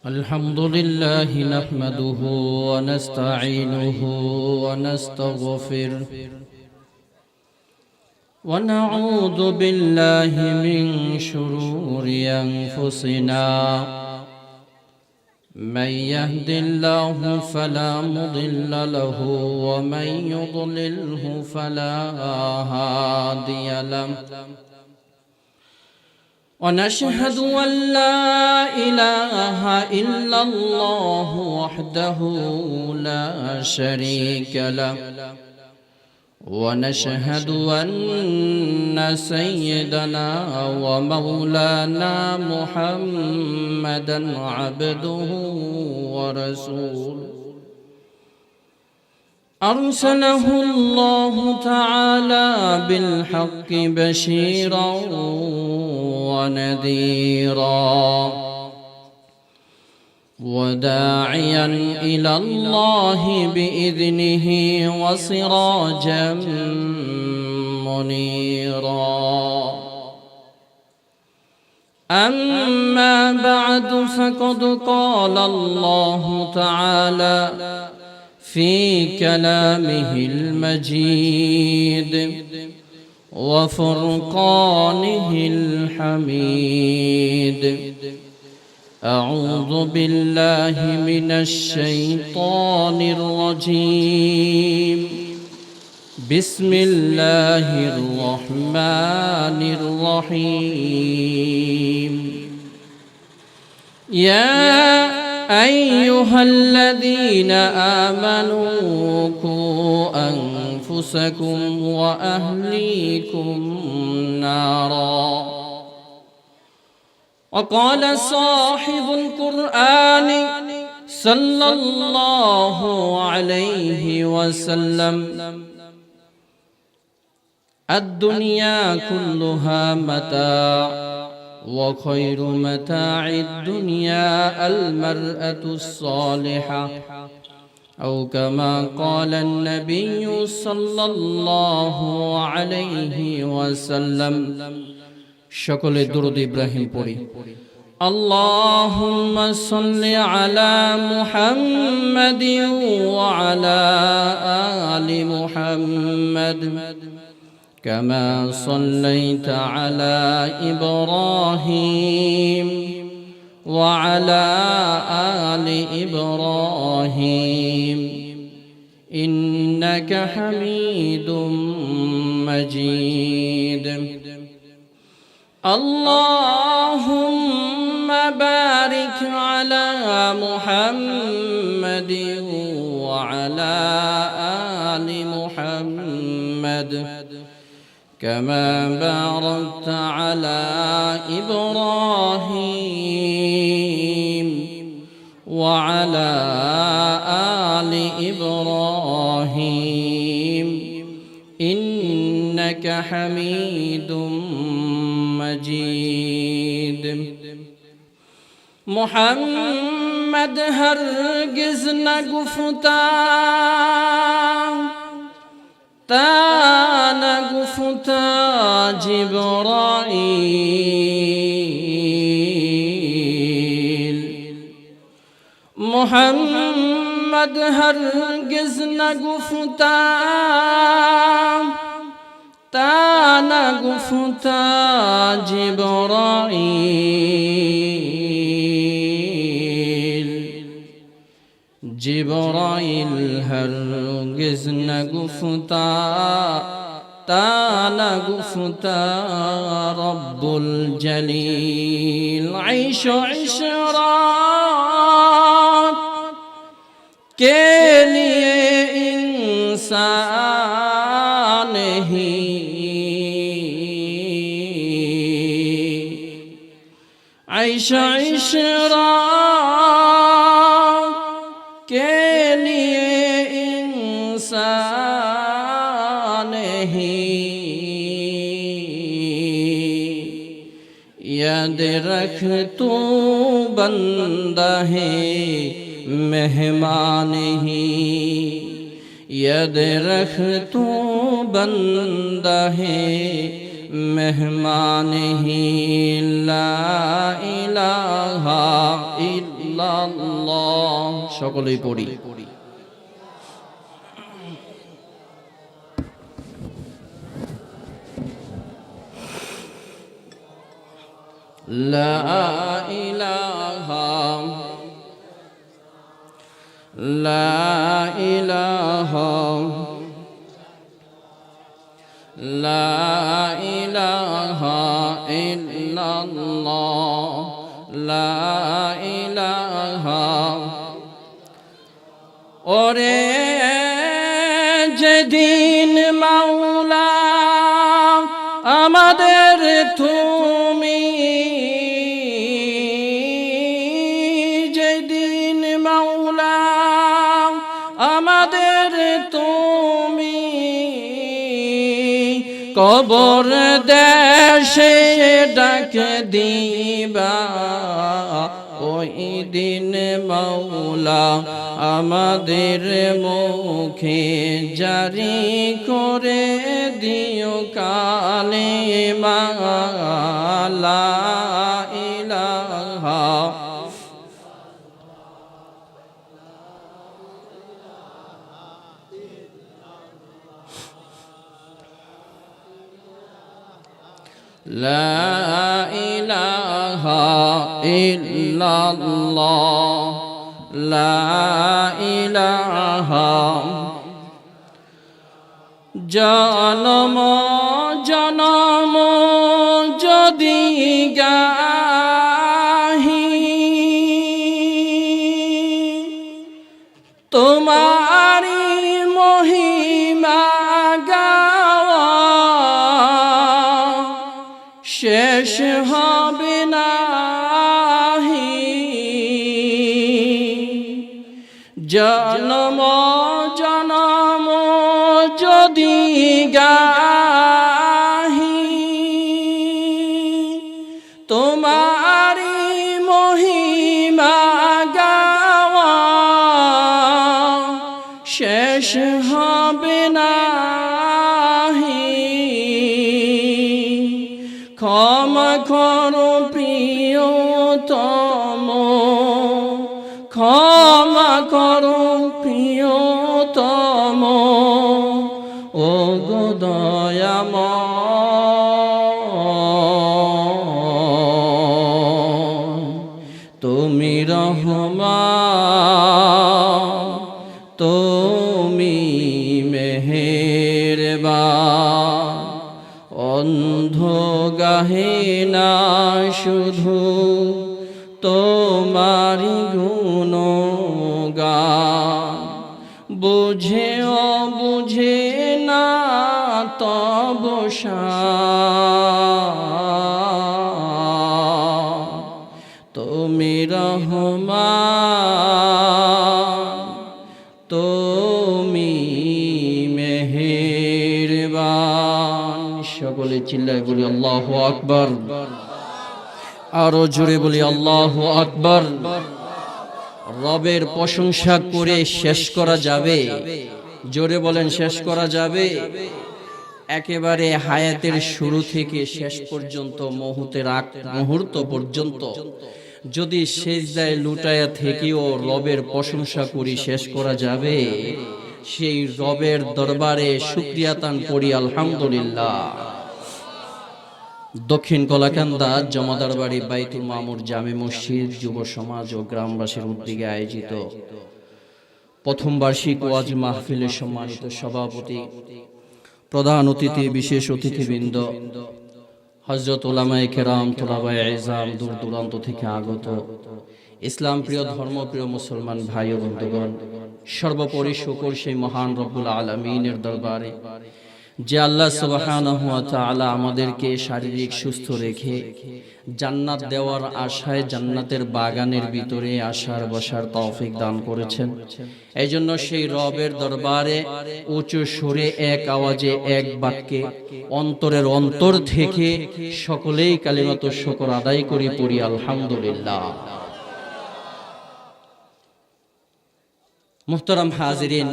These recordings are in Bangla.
الحمد لله نحمده ونستعينه ونستغفره ونعوذ بالله من شرور أنفسنا من يهد الله فلا مضل له ومن يضلله فلا هادي له ونشهد أن لا إله إلا الله وحده لا شريك له ونشهد أن سيدنا ومولانا محمدا عبده ورسوله أرسله الله تعالى بالحق بشيرا ونذيرا وداعيا إلى الله بإذنه وسراجا منيرا أما بعد فقد قال الله تعالى في كلامه المجيد وفرقانه الحميد أعوذ بالله من الشيطان الرجيم بسم الله الرحمن الرحيم يا أيها الذين آمنوا قوا أنفسكم وأهليكم نارا وقال صاحب القرآن صلى الله عليه وسلم الدنيا كلها متاع وخير متاع الدنيا المرأة الصالحة أو كما قال النبي صلى الله عليه وسلم شكل درود إبراهيم পড়ি اللهم صل على محمد وعلى آل محمد كما صليت على إبراهيم وعلى آل إبراهيم إنك حميد مجيد اللهم بارك على محمد وعلى آل محمد كما باركت على إبراهيم وعلى آل إبراهيم إنك حميد مجيد محمد هرگز نگفتا تا نگفتا جبرائیل محمد هرگز نگفتا تا نگفتا جبرائیل جبرائیل هرگز نگفتا تا نگفتا رب الجلیل عیش و عشرات کے لیے انسان ہی عیش و عشرات کے لیے انسان ہی یاد رکھ تو بندہ ہے مہمان ہی یاد رکھ تو بندہ ہے مہمان ہی لا الہ الا ইল্লাল্লাহ সকলেই পড়ি লা ইলাহা লা ইলাহা লা ইলাহা ইল্লাল্লাহ লা ইলাহা ওরে যেদিন মাওলা আমাদের তুমি যেদিন মাওলা আমাদের তুমি কবর দেশে ডাক দিবা ওই দিন মাওলা আমাদের মুখে জারি করে দিও কালেমা লা ইলাহা লা ইলাহা ইল্লাল্লাহ লা ইলাহা জনম জনম যদি গাহি তোমারি মহিমা গাওয়া শেষ হবে নাহি জনম জনম যদি গাহি তোমারি মহিমা গাওয়া শেষ হবে নাহি ক্ষমা করো প্রিয়তম ক্ষমা করো প্রিয়তম ও গো দয়াময় তুমি রহমান তুমি মেহেরবান অন্ধ গাহে না শুধু তোমারি গুণগান বুঝে বুঝে না তব শান তুমি রহমান তুমি মেহেরবান সকলে চিল্লায় বলি আল্লাহু আকবার আরো জোরে বলি আল্লাহু আকবার রবের প্রশংসা করে শেষ করা যাবে জোরে বলেন শেষ করা যাবে একেবারে হায়াতের শুরু থেকে শেষ পর্যন্ত মুহূর্ত পর্যন্ত যদি সেজদায় লুটায়া থেকেও রবের প্রশংসা করি শেষ করা যাবে সেই রবের দরবারে শুকরিয়া তান করি আলহামদুলিল্লাহ দক্ষিণ কলাকান্দা জমাদার বাড়ি বাইতুল মামুর জামে মসজিদ যুব সমাজ ও গ্রামবাসীর উদ্যোগে আয়োজিত প্রথম বার্ষিক ওয়াজ মাহফিলের সম্মানিত সভাপতি প্রধান অতিথি বিশেষ অতিথিবৃন্দ হযরত উলামায়ে কেরাম তোলাবায়ে ইলজাম দূর দূরান্ত থেকে আগত ইসলাম প্রিয় ধর্মপ্রিয় মুসলমান ভাই ও বন্ধুগণ সর্বোপরি শুকর সেই মহান রব্বুল আলামিনের দরবারে যে আল্লাহ সুবহানাহু ওয়া তাআলা আমাদেরকে শারীরিক সুস্থ রেখে জান্নাত দেওয়ার আশায় জান্নাতের বাগানের ভিতরে আসার বসার তৌফিক দান করেছেন এইজন্য সেই রবের দরবারে উঁচু সুরে এক আওয়াজে এক বাক্যে অন্তরের অন্তর থেকে সকলেই কালিমাতুশ শুকর আদায় করি পড়ি আলহামদুলিল্লাহ মুহতারাম হাজিরিন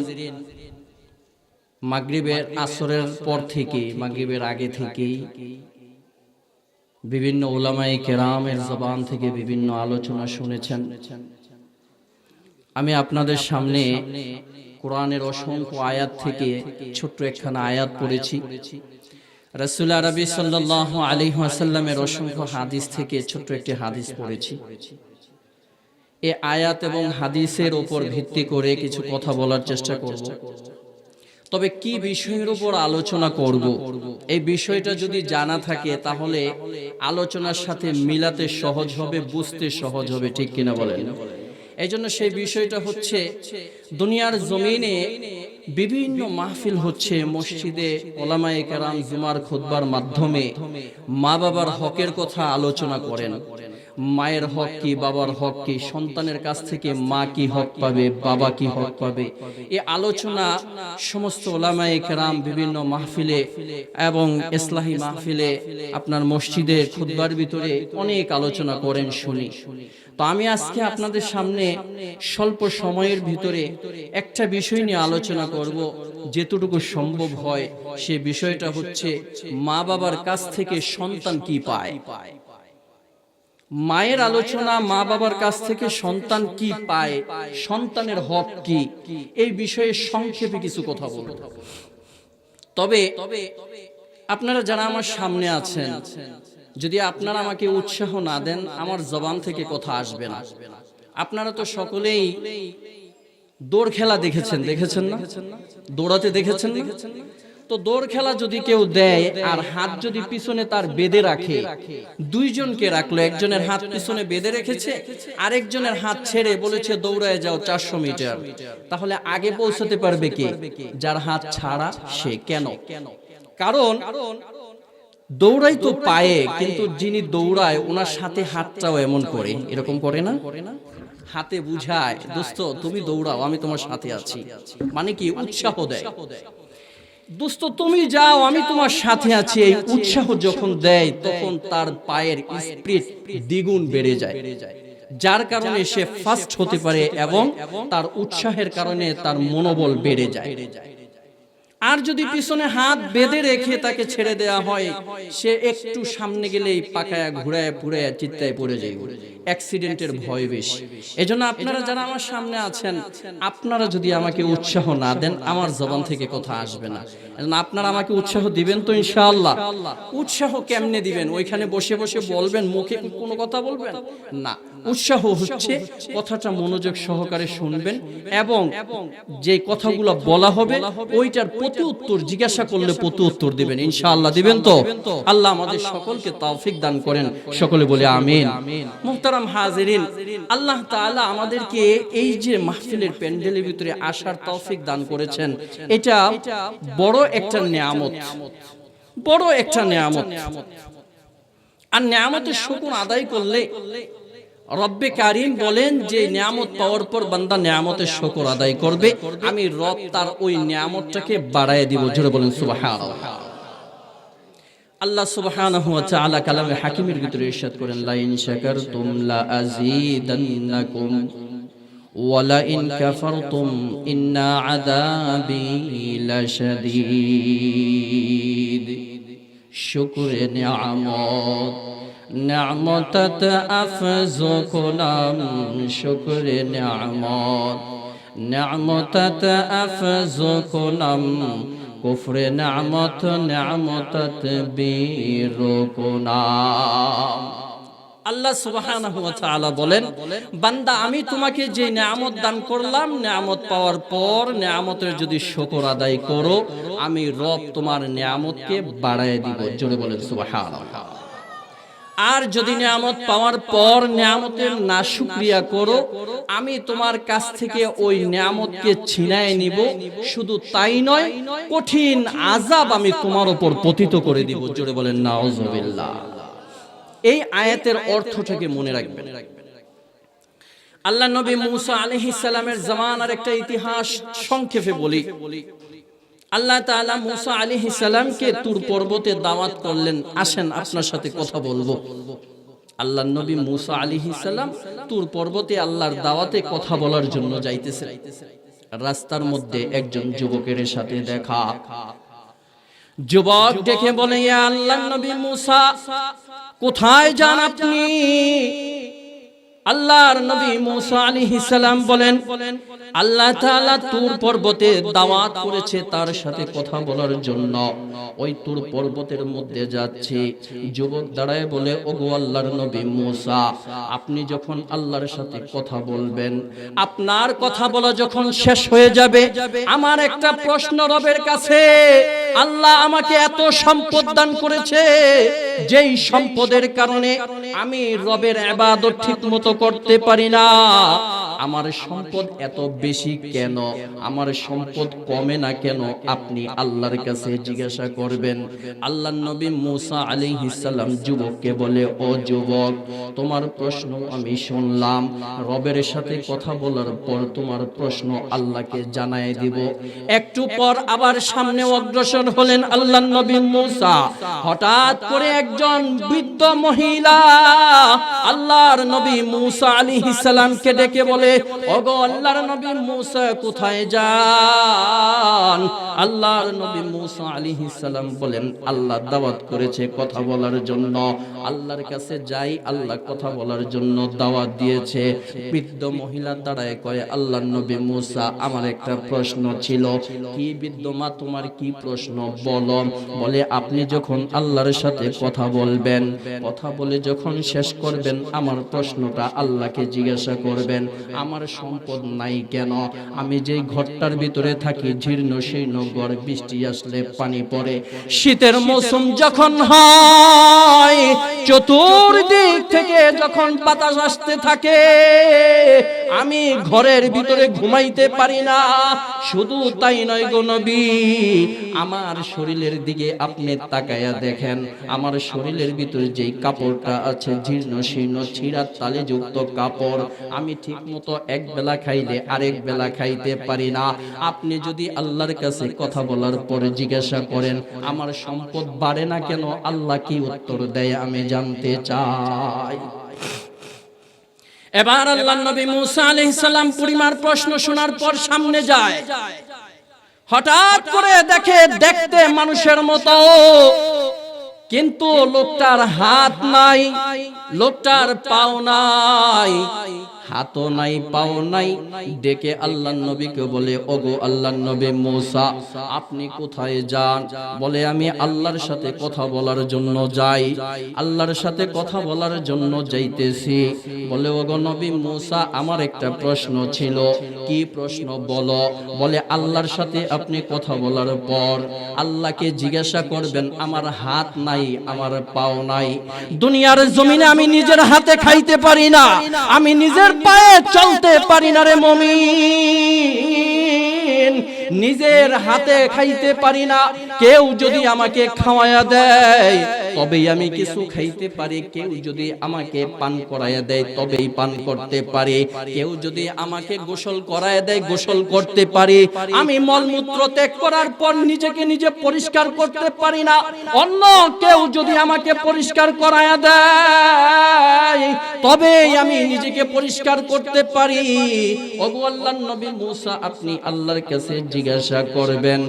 মাগরিবের আসরের পর থেকে মাগরিবের আগে থেকেই বিভিন্ন উলামায়ে কেরামের জবান থেকে বিভিন্ন আলোচনা শুনেছেন আমি আপনাদের সামনে কোরআনের অসংখ্য আয়াত থেকে ছোট্ট একখানা আয়াত পড়েছি। রাসূল আরবি সাল্লাল্লাহু আলাইহি ওয়াসাল্লামের অসংখ্য হাদিস থেকে ছোট্ট একটি হাদিস পড়েছি। এই আয়াত এবং হাদিসের উপর ভিত্তি করে কিছু কথা বলার চেষ্টা করব। তবে কি বিষয়ের উপর আলোচনা করব, এই বিষয়টা যদি জানা থাকে তাহলে আলোচনার সাথে মিলাতে সহজ হবে, বুঝতে সহজ হবে, ঠিক কিনা বলেন? এই জন্য সেই বিষয়টা হচ্ছে, দুনিয়ার জমিনে বিভিন্ন মাহফিল হচ্ছে, মসজিদে ওলামায়ে কেরাম জুমার খুতবার মাধ্যমে মা বাবার হকের কথা আলোচনা করেন। মায়ের হক কি, বাবার হক কি, সন্তানের কাছ থেকে মা কি হক পাবে, বাবা কি হক পাবে, এই আলোচনা সমস্ত ওলামায়ে কেরাম বিভিন্ন মাহফিলে এবং ইসলাহি মাহফিলে আপনার মসজিদে খুতবার ভিতরে অনেক আলোচনা করেন, শুনি। তো আমি আজকে আপনাদের সামনে স্বল্প সময়ের ভিতরে একটা বিষয় নিয়ে আলোচনা করব, যেতটুকু সম্ভব হয়। সে বিষয়টা হচ্ছে মা বাবার কাছ থেকে সন্তান কি পায়। মায়ের আলোচনা, মা বাবার কাছ থেকে সন্তান কি পায়, সন্তানের হক কি, এই বিষয়ে সংক্ষেপে কিছু কথা বলব। তবে আপনারা যারা আমার সামনে আছেন, যদি আপনারা আমাকে উৎসাহ না দেন আমার জবান থেকে কথা আসবে না। আপনারা তো সকলেই দৌড় খেলা দেখেছেন না? দৌড়াতে দেখেছেন না? তো দৌড় খেলা যদি কেউ দেয় আর হাত যদি পিছনে তার বেঁধে রাখে, দুইজনকে রাখলো, একজনের হাত পিছনে বেঁধে রেখেছে, আরেকজনের হাত ছেড়ে বলেছে দৌড়ায় যাও 400 মিটার, তাহলে আগে পৌঁছাতে পারবে কে? যার হাত ছাড়া সে। কেন? কারণ দৌড়াই তো পায়ে, কিন্তু যিনি দৌড়ায় ওনার সাথে হাতটাও এমন করে, এরকম করে না? হাতে বুঝায়, দোস্ত তুমি দৌড়াও, আমি তোমার সাথে আছি, মানে কি উৎসাহ দেয়। দোস্ত তুমি যাও, আমি তোমার সাথে আছি, এই উৎসাহ যখন দেয় তখন তার পায়ের স্পিড দ্বিগুণ বেড়ে যায়, যার কারণে সে ফাস্ট হতে পারে এবং তার উৎসাহের কারণে তার মনোবল বেড়ে যায়। আর যদি পিছনে হাত বেঁধে রেখে তাকে ছেড়ে দেওয়া হয়, সে একটু সামনে গেলেই পাকায়া ঘুরায় পুরায় চিত্তায় পড়ে যায়, অ্যাক্সিডেন্টের ভয় বেশি। এজন্য আপনারা যারা আমার সামনে আছেন, আপনারা যদি আমাকে উৎসাহ না দেন আমার জবান থেকে কথা আসবে না। এজন্য আপনারা আমাকে উৎসাহ দিবেন তো ইনশাআল্লাহ। উৎসাহ কেমনে দিবেন? ওইখানে বসে বসে বলবেন, মুখে কোনো কথা বলবেন না। উৎসাহ হচ্ছে কথাটা মনোযোগ সহকারে শুনবেন এবং যে কথাগুলো বলা হবে ওইটার প্রতি উত্তর জিজ্ঞাসা করলে প্রতি উত্তর দিবেন, ইনশাআল্লাহ দিবেন তো? আল্লাহ আমাদের সকলকে তৌফিক দান করেন, সকলে বলে আমিন। মুহতারাম হাজিরিন, আল্লাহ তাআলা আমাদেরকে এই যে মাহফিলের প্যান্ডেলের ভিতরে আসার তৌফিক দান করেছেন, এটা বড় একটা নিয়ামত, বড় একটা নিয়ামত। আর নিয়ামতের শুকর আদায় করলে রব্বে কারিম বলেন যে নিয়ামত পাওয়ার পর বান্দা নিয়ামতের শুকর আদায় করবে, আমি রব তার ওই নিয়ামতটাকে বাড়ায় দিব। জোরে বলেন সুবহানাল্লাহ। আল্লাহ সুবহানাহু ওয়া তাআলা কালামে হাকিমের ভিতরে ইরশাদ করেন, লা ইন শাকারতুম লা আযীদান্নাকুম ওয়া লা ইন কাফারতুম ইন্না আযাবি লাশাদীদ। শুকরে নিয়ামত, নিয়ামতত আফজু কুলাম, শুকরে নিয়ামত, নিয়ামতত আফজু কুলাম, কুফরে নিয়ামত, নিয়ামতত বীরকুনাম। আল্লাহ সুবহানাহু ওয়া তাআলা বলেন, বান্দা আমি তোমাকে যে নিয়ামত দান করলাম, নিয়ামত পাওয়ার পর নিয়ামতের যদি শুকর আদায় করো, আমি রব তোমার নিয়ামতকে বাড়ায় দিব। জোরে বলেন সুবহানাল্লাহ। আর যদি নিয়ামত পাওয়ার পর নিয়ামতের নাশুকরিয়া করো, আমি তোমার কাছ থেকে ওই নিয়ামতকে ছিনায় নিব। শুধু তাই নয়, কঠিন আযাব আমি তোমার উপর পতিত করে দিব। জোরে বলেন নাউযুবিল্লাহ। এই আয়াতের অর্থটাকে মনে রাখবেন। আল্লাহ নবী মুসা আলাইহিস সালামের জামানার একটা ইতিহাস সংক্ষেপে বলি। আল্লাহ তাআলা মুসা আলাইহিস সালামকে তুর পর্বতে দাওয়াত করলেন, আসেন আপনার সাথে কথা বলবো। আল্লাহ নবী মুসা আলাইহিস সালাম তুর পর্বতে আল্লাহর দাওয়াতে কথা বলার জন্য যাইতেছেন। রাস্তার মধ্যে একজন যুবকের সাথে দেখা। যুবক ডেকে বলে, ইয়া আল্লাহর নবী মুসা, কোথায় যান আপনি? আল্লাহর নবী মুসা আলাইহিস সালাম বলেন, আল্লাহ তাআলা তুর পর্বতে দাওয়াত করেছে তার সাথে কথা বলার জন্য। ওই তুর পর্বতের মধ্যে যাচ্ছে, যুবক দাঁড়ায় বলে, ওগো আল্লাহর নবী মুসা, আপনি যখন আল্লাহর সাথে কথা বলবেন, আপনার কথা বলা যখন শেষ হয়ে যাবে, আমার একটা প্রশ্ন রবের কাছে। আল্লাহ আমাকে এত সম্পদ দান করেছে, যেই সম্পদের কারণে আমি রবের ইবাদত ঠিকমতো করতে পারি না। আমার সম্পদ এত বেশি কেন, আমার সম্পদ কমে না কেন, আপনি আল্লাহর কাছে জিজ্ঞাসা করবেন। আল্লাহর নবী মুসা আলাইহিস সালাম যুবককে বলে, ও যুবক, তোমার প্রশ্ন আমি শুনলাম, রবের সাথে কথা বলার পর তোমার প্রশ্ন আল্লাহকে জানায় দিব। একটু পর আবার সামনে অগ্রসর হলেন আল্লাহর নবী মুসা। হঠাৎ করে একজন বৃদ্ধ মহিলা আল্লাহর নবী মুসা আলাইহিস সালামকে ডেকে বলে, ওগো আল্লাহর নবী মুসা, কোথায় যান? আল্লাহর নবী মুসা আলাইহিস সালাম বলেন, আল্লাহ দাওয়াত করেছে কথা বলার জন্য, আল্লাহর কাছে যাই, আল্লাহ কথা বলার জন্য দাওয়াত দিয়েছে। বৃদ্ধ মহিলা দাঁড়ায় কয়, আল্লাহর নবী মুসা, আমার একটা প্রশ্ন ছিল। কি বৃদ্ধ মা, তোমার কি প্রশ্ন বলো? বলে, আপনি যখন আল্লাহর সাথে কথা বলবেন, কথা বলে যখন শেষ করবেন, আমার প্রশ্নটা আল্লাহকে জিজ্ঞাসা করবেন, আমার সম্পদ নাই কেন? আমি যেই ঘরটার ভিতরে থাকি, জীর্ণ শীর্ণ ঘর, বৃষ্টি আসলে পানি পড়ে, শীতের মৌসুম যখন হয়, চতুর্দিক থেকে যখন বাতাস আসতে থাকে, আমি ঘরের ভিতরে ঘুমাইতে পারি না। শুধু তাই নয় গো নবী, আমার শরীরের দিকে আপনি তাকায়া দেখেন, আমার শরীরের ভিতরে যেই কাপড়টা আছে, জীর্ণ শীর্ণ ছিঁড়া তালে যুক্ত কাপড়, আমি ঠিক মতো এক বেলা খাইলে আরেক বেলা খাইতে পারি না। আপনি যদি আল্লাহর কাছে কথা বলার পরে জিজ্ঞাসা করেন, আমার সম্পদ বাড়ে না কেন, আল্লাহ কি উত্তর দেয় আমি জানতে চাই। এবার আল্লাহর নবী মুসা আলাইহিস সালাম পরিমার প্রশ্ন শোনার পর সামনে যায়। হঠাৎ করে দেখে, দেখতে মানুষের মতো, কিন্তু লোকটার হাত নাই, লোকটার পাও নাই, হাতও নাই, পাও নাই। ডেকে আল্লাহর নবীকে বলে, ওগো আল্লাহর নবী মুসা, আপনি কোথায় যান? বলে, আমি আল্লাহর সাথে কথা বলার জন্য যাই, আল্লাহর সাথে কথা বলার জন্য যাইতেছি। বলে, ওগো নবী মুসা, আমার একটা প্রশ্ন ছিল। কি প্রশ্ন বলো? বলে, আল্লাহর সাথে আপনি কথা বলার পর আল্লাহকে জিজ্ঞাসা করবেন, আমার হাত নাই, আমার পাও নাই, দুনিয়ার জমিনে আমি নিজের হাতে খাইতে পারি না, আমি নিজের পায়ে চলতে পারি না রে মুমিন, নিজের হাতে খাইতে পারি না। কেউ যদি আমাকে খাওয়ায়া দেয় তবেই আমি কিছু খাইতে পারি, কেউ যদি আমাকে পান করায়া দেয় তবেই পান করতে পারি, কেউ যদি আমাকে গোসল করায়া দেয় গোসল করতে পারি। আমি মলমূত্র ত্যাগ করার পর নিজেকে নিজে পরিষ্কার করতে পারি না, অন্য কেউ যদি আমাকে পরিষ্কার করায়া দেয় তবেই আমি নিজেকে পরিষ্কার করতে পারি। ওগো আল্লাহর নবী মুসা, আপনি আল্লাহর কাছে জিজ্ঞাসা করবেন,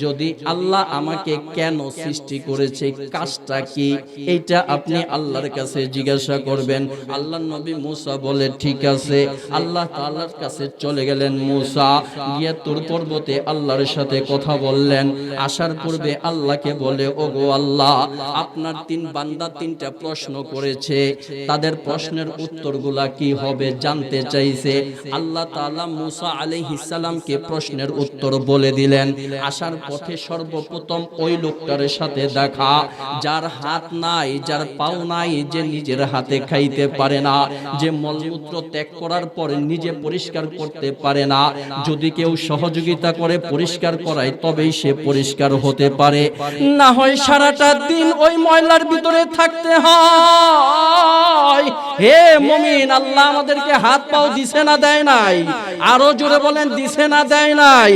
যদি আল্লাহ আমাকে কেন সৃষ্টি করেছে, কাজটা কি, এটা আপনি আল্লাহর কাছে জিজ্ঞাসা করবেন। আল্লাহর নবী মুসা বলে, ঠিক আছে। আল্লাহ তাআলার কাছে চলে গেলেন মুসা, গিয়ে তুর পর্বতে আল্লাহর সাথে কথা বললেন। আসার পূর্বে আল্লাহকে বলে, ওগো আল্লাহ, আপনার তিন বান্দা তিনটা প্রশ্ন করেছে, তাদের প্রশ্নের উত্তরগুলা কি হবে জানতে চাইছে। আল্লাহ তাআলা মুসা আলাইহিস সালামকে প্রশ্নের উত্তর বলে দিলেন। আসার পথে সর্বপ্রথম ওই লোকটার সাথে দেখা, যার হাত নাই, যার পাও নাই, যে নিজের হাতে খাইতে পারে না, যে মলমূত্র ত্যাগ করার পরে নিজে পরিষ্কার করতে পারে না, যদি কেউ সহযোগিতা করে পরিষ্কার করায় তবেই সে পরিষ্কার হতে পারে, না হয় সারাটা দিন ওই ময়লার ভিতরে থাকতে হয়। হে মুমিন, আল্লাহ আমাদেরকে হাত পাও দিছে না দেয় নাই? আরো জোরে বলেন, দিছে না দেয় নাই?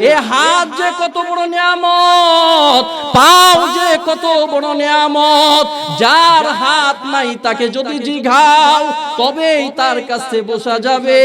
এ হাত যে কত বড় নিয়ামত, পাও যে কত বড় নিয়ামত। যার হাত নাই তাকে যদি জিঘাও তবেই তার কাছে বসা যাবে।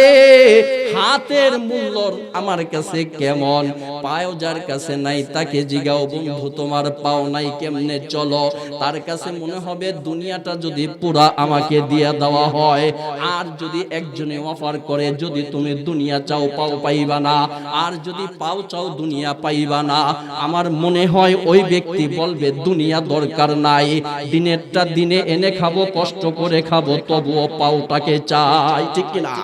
হাতের মূল্য আমার কাছে কেমন, পাও যার কাছে নাই তাকে জিগাও বন্ধু তোমার পাও নাই কেমনে চলো। তার কাছে মনে হবে দুনিয়াটা যদি পুরা আমাকে দিয়ে দেওয়া হয়, আর যদি একজনে অফার করে যদি তুমি দুনিয়া চাও পাও পাইবা না, আর যদি পাও চাও দুনিয়া পাইবা না, আমার মনে হয় ওই ব্যক্তি বলবে দুনিয়া দরকার নাই, দিনেরটা দিনে এনে খাবো, কষ্ট করে খাবো, তবুও পাওটাকে চাই। ঠিক কিনা?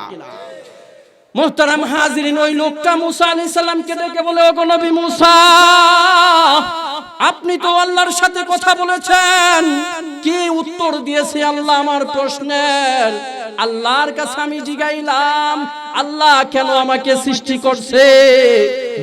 মুহতারাম হাজিরিন, ওই লোকটা মুসা আলাইহিস সালামকে ডেকে বলে, ওগো নবী মুসা, আপনি তো আল্লাহর সাথে কথা বলেছেন, কি উত্তর দিয়েছে আল্লাহ আমার প্রশ্নের? আল্লাহর কাছে আমি জিগাইলাম আল্লাহ কেন আমাকে সৃষ্টি করছে?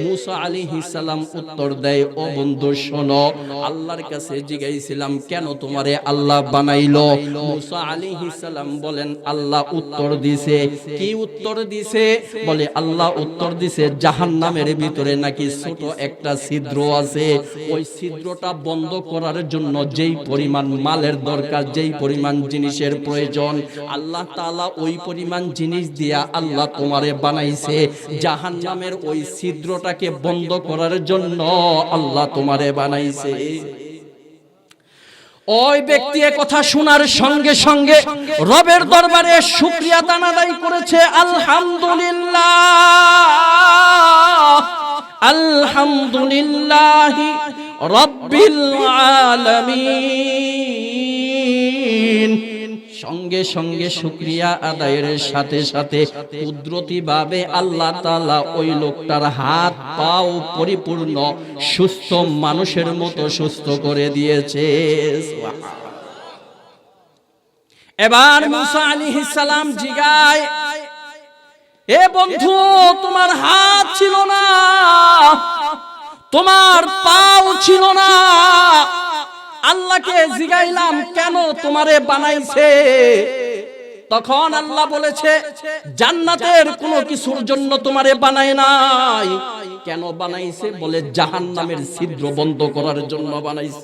মুসা আলাইহিস সালাম উত্তর দেয়, ও বন্ধু শোনো, আল্লাহর কাছে জিগাইছিলাম কেন তোমারে আল্লাহ বানাইলো? মুসা আলাইহিস সালাম বলেন আল্লাহ উত্তর দিছে। কি উত্তর দিছে? বলে আল্লাহ উত্তর দিছে জাহান্নামের ভিতরে নাকি ছোট একটা ছিদ্র আছে, ওই ছিদ্রটা বন্ধ করার জন্য যেই পরিমাণ মালের দরকার, যেই পরিমাণ জিনিসের প্রয়োজন, আল্লাহ তাআলা ওই পরিমাণ জিনিস দিয়া আল্লাহ তোমারে বানাইছে। জাহান্নামের ওই ছিদ্রটাকে বন্ধ করার জন্য আল্লাহ তোমারে বানাইছে। ওই ব্যক্তি কথা শোনার সঙ্গে সঙ্গে রবের দরবারে শুকরিয়া আদায় করেছে, আলহামদুলিল্লাহ, আলহামদুলিল্লাহি রাব্বিল আলামিন। সঙ্গে সঙ্গে শুকরিয়া আদায়ের সাথে সাথে কুদরতি ভাবে আল্লাহ তাআলা ওই লোকটার হাত পাও পরিপূর্ণ সুস্থ মানুষের মতো সুস্থ করে দিয়েছে। এবার মুসা আলাইহিস সালাম জিগায়, এ বন্ধু তোমার হাত ছিল না, তোমার পাও ছিল না, আল্লাহকে জিগাইলাম কেন তোমারে বানাইছে? তখন আল্লাহ বলেছে জান্নাতের কোনো কিছুর জন্য তোমারে বানায় নাই। কেন বানাইছে? বলে জাহান্নামের ছিদ্র বন্ধ করার জন্য বানাইছে।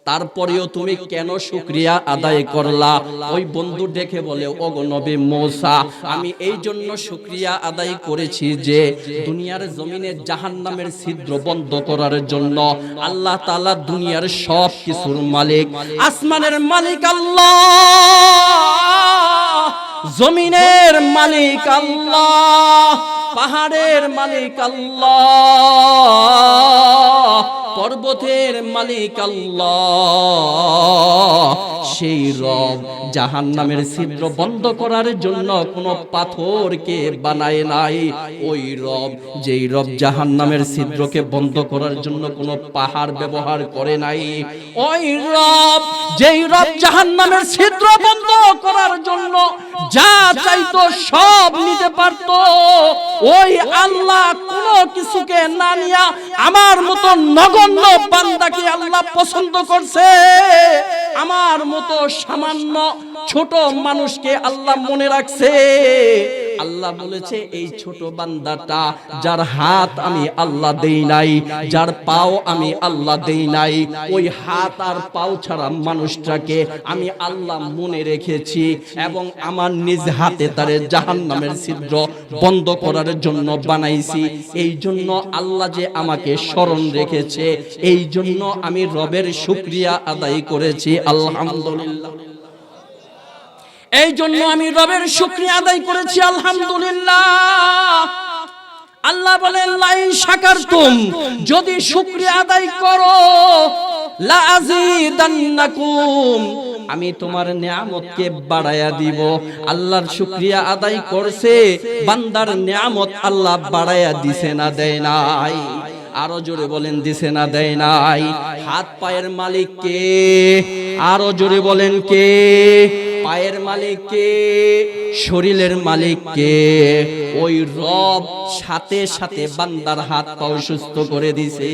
তারপরেও তুমি কেন শুকরিয়া আদায় করলা? ওই বন্ধু ডেকে বলে, ওগো নবী মুসা, আমি এই জন্য শুকরিয়া আদায় করেছি যে দুনিয়ার জমিনে জাহান্নামের ছিদ্র বন্ধ করার জন্য আল্লাহ তাআলা দুনিয়ার সব কিছুর মালিক, আসমানের মালিক আল্লাহ, জমিনের মালিক আল্লাহ, পাহাড়ের মালিক আল্লাহ, পর্বতের মালিক আল্লাহ। সেই রব জাহান্নামের ছিদ্র বন্ধ করার জন্য কোনো পাথরকে বানায় নাই। ওই রব, যেই রব জাহান্নামের ছিদ্রকে বন্ধ করার জন্য কোনো পাহাড় ব্যবহার করে নাই, ওই রব, যেই রব জাহান্নামের ছিদ্র বন্ধ করার জন্য যা চাইতো সব নিতে পারত, ওই আল্লাহ কোনো কিছুকে না নিয়া আমার মতো নগণ্য বান্দাকে আল্লাহ পছন্দ করছে। আমার মতো সামান্য ছোট মানুষকে আল্লাহ মনে রাখছে। আল্লাহ বলেছে এই ছোট বান্দাটা, যার হাত আমি আল্লাহ দেই নাই, যার পাও আমি আল্লাহ দেই নাই, ওই হাত আর পাও ছাড়া মানুষটাকে আমি আল্লাহ মনে রেখেছি এবং আমার নিজ হাতে তারে জাহান্নামের ছিদ্র বন্ধ করার জন্য বানাইছি। এই জন্য আল্লাহ যে আমাকে স্মরণ রেখেছে, এই জন্য আমি রবের শুকরিয়া আদায় করেছি, আলহামদুলিল্লাহ। এই জন্য আমি রবের শুকরিয়া আদায় করেছি, আলহামদুলিল্লাহ। আল্লাহ বলেন লাইন শাকারতুম, যদি শুকরিয়া আদায় করো, লা আযীদান্নাকুম, আমি তোমার নিয়ামতকে বাড়ায়া দিব। আল্লাহর শুকরিয়া আদায় করছে, বান্দার নিয়ামত আল্লাহ বাড়ায়া দিছে না দেয় নাই? আরো জোরে বলেন দিছে না দেয় নাই? হাত পায়ের মালিক কে? আরো জোরে বলেন কে? পায়ের মালিক কে? শরীরের মালিক কে? ওই রব সাথে সাথে বান্দার হাত পাও সুস্থ করে দিছে।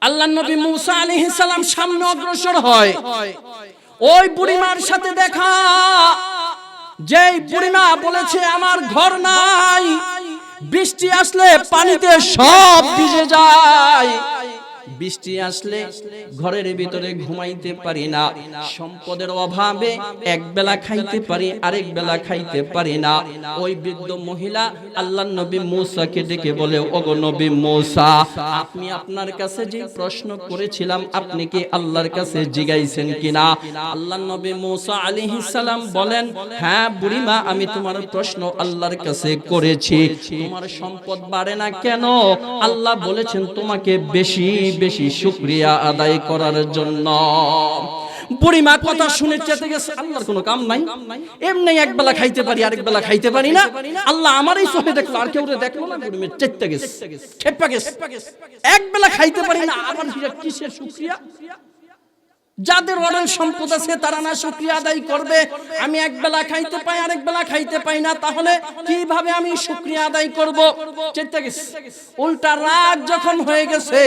আল্লাহর নবী মুসা আলাইহিস সালাম সামনে অগ্রসর হয়, ওই বুড়িমার সাথে দেখা। যেই বুড়িমা বলেছে আমার ঘর নাই, বৃষ্টি আসলে পানিতে সব ভিজে যায়, বৃষ্টি আসলে ঘরের ভিতরে ঘুমাইতে পারি না, সম্পদের অভাবে এক বেলা খাইতে পারি, আরেক বেলা খাইতে পারি না। ওই বৃদ্ধ মহিলা আল্লাহর নবী মূসাকে ডেকে বলে, ওগো নবী মূসা, আপনি আপনার কাছে যে প্রশ্ন করেছিলাম আপনি কি আল্লাহর কাছে জিগাইছেন কিনা? আল্লাহর নবী মূসা আলাইহিস সালাম বলেন, হ্যাঁ বুড়িমা, আমি তোমার প্রশ্ন আল্লাহর কাছে করেছি। তোমার সম্পদ বাড়ে না কেন? আল্লাহ বলেছেন তোমাকে বেশি বেশি শুকরিয়া আদায় করার জন্য। বুড়িমা কথা শুনে চেতে গেছে, আল্লাহর কোনো কাম নাই, এমনি এক বেলা খাইতে পারি, আরেক বেলা খাইতে পারি না, আল্লাহ আমারই চোখে দেখলো, আর কেউ দেখলো না। বুড়িমা চেতে গেছে, খেপা গেছে, এক বেলা খাইতে পারি না, আমার কিসের শুকরিয়া? যাদের অনেক সম্পদ আছে তারা না শুকরিয়া আদায় করবে? আমি এক বেলা খাইতে পাই, আরেক বেলা খাইতে পাই না, তাহলে কিভাবে আমি শুকরিয়া আদায় করব? চেতে গেছে। উল্টা রাগ যখন হয়ে গেছে,